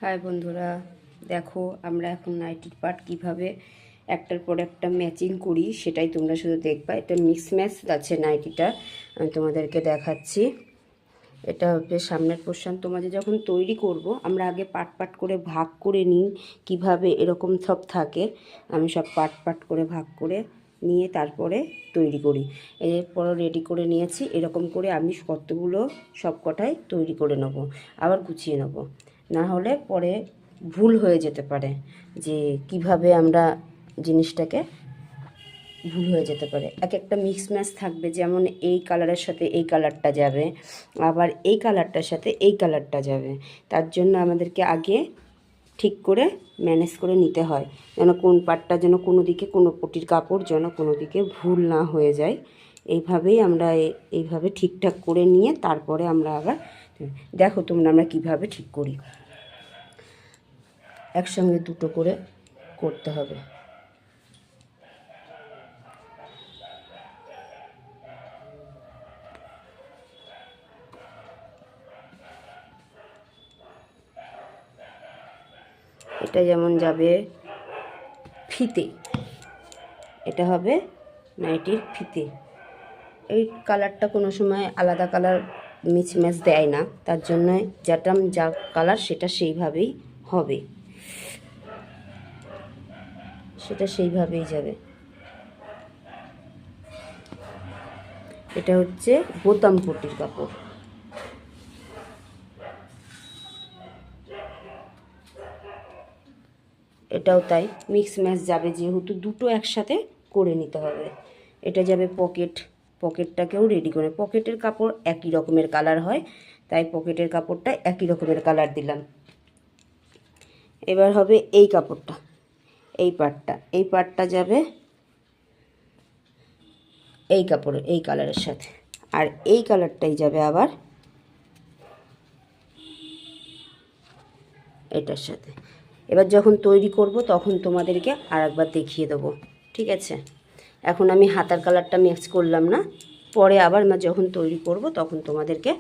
High বন্ধুরা, দেখো আমরা এখন নাইটির পার্ট কীভাবে একটার পর একটা ম্যাচিং করি সেটাই তোমরা শুধু দেখবা। এটা মিক্স ম্যাচ আছে নাইটিটা, আমি তোমাদেরকে দেখাচ্ছি। এটা হচ্ছে সামনের পোর্শন। তোমাদের যখন তৈরি করব আমরা আগে পার্ট পার্ট করে ভাগ করে নিই, কিভাবে এরকম সব থাকে আমি সব পার্ট পার্ট করে ভাগ করে নিয়ে তারপরে তৈরি করি। এরপর রেডি করে নিয়েছি, এরকম করে আমি কতগুলো সব কটাই তৈরি করে নেব, আবার গুছিয়ে নেব, না হলে পরে ভুল হয়ে যেতে পারে যে কিভাবে আমরা জিনিসটাকে ভুল হয়ে যেতে পারে। এক একটা মিক্স ম্যাচ থাকবে, যেমন এই কালারের সাথে এই কালারটা যাবে, আবার এই কালারটার সাথে এই কালারটা যাবে। তার জন্য আমাদেরকে আগে ঠিক করে ম্যানেজ করে নিতে হয়, যেন কোন পার্টটা যেন কোনো দিকে কোনো পটির কাপড় যেন কোনো দিকে ভুল না হয়ে যায়। এইভাবেই আমরা এইভাবে ঠিকঠাক করে নিয়ে তারপরে আমরা আবার দেখো তোমরা আমরা কিভাবে ঠিক করি। একসঙ্গে দুটো করে করতে হবে। এটা যেমন যাবে ফিতে, এটা হবে নাইটির ফিতে। এই কালারটা কোনো সময় আলাদা কালার মিক্স দেয় না, তার জন্য যেটা যা কালার সেটা সেইভাবেই হবে, সেটা সেইভাবেই যাবে। এটা হচ্ছে বোতাম পটির কাপড়। এটাও তাই মিক্স ম্যাচ যাবে, যেহেতু দুটো একসাথে করে নিতে হবে। এটা যাবে পকেট, পকেটটাকেও রেডি করে, পকেটের কাপড় একই রকমের কালার হয়, তাই পকেটের কাপড়টা একই রকমের কালার দিলাম। এবার হবে এই কাপড়টা, এই পার্টটা যাবে এই কাপড়ের এই কালারের সাথে, আর এই কালারটাই যাবে আবার এটার সাথে। এবার যখন তৈরি করব তখন তোমাদেরকে আর একবার দেখিয়ে দেবো, ঠিক আছে? এখন আমি হাতার কালারটা মিক্স করলাম না, পরে আবার যখন তৈরি করব তখন তোমাদেরকে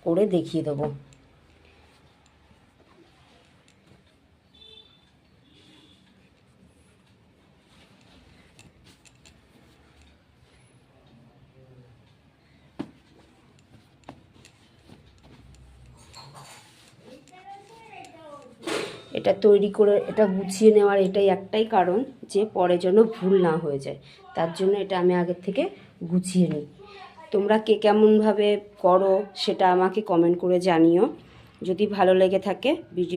করে দেখিয়ে দেবো। এটা তৈরি করে এটা গুছিয়ে নেওয়ার এটাই একটাই কারণ, যে পরে যেন ভুল না হয়ে যায়, তার জন্য এটা আমি আগের থেকে গুছিয়ে নিই। তোমরা কে কেমনভাবে করো সেটা আমাকে কমেন্ট করে জানিও। যদি ভালো লেগে থাকে ভিডিও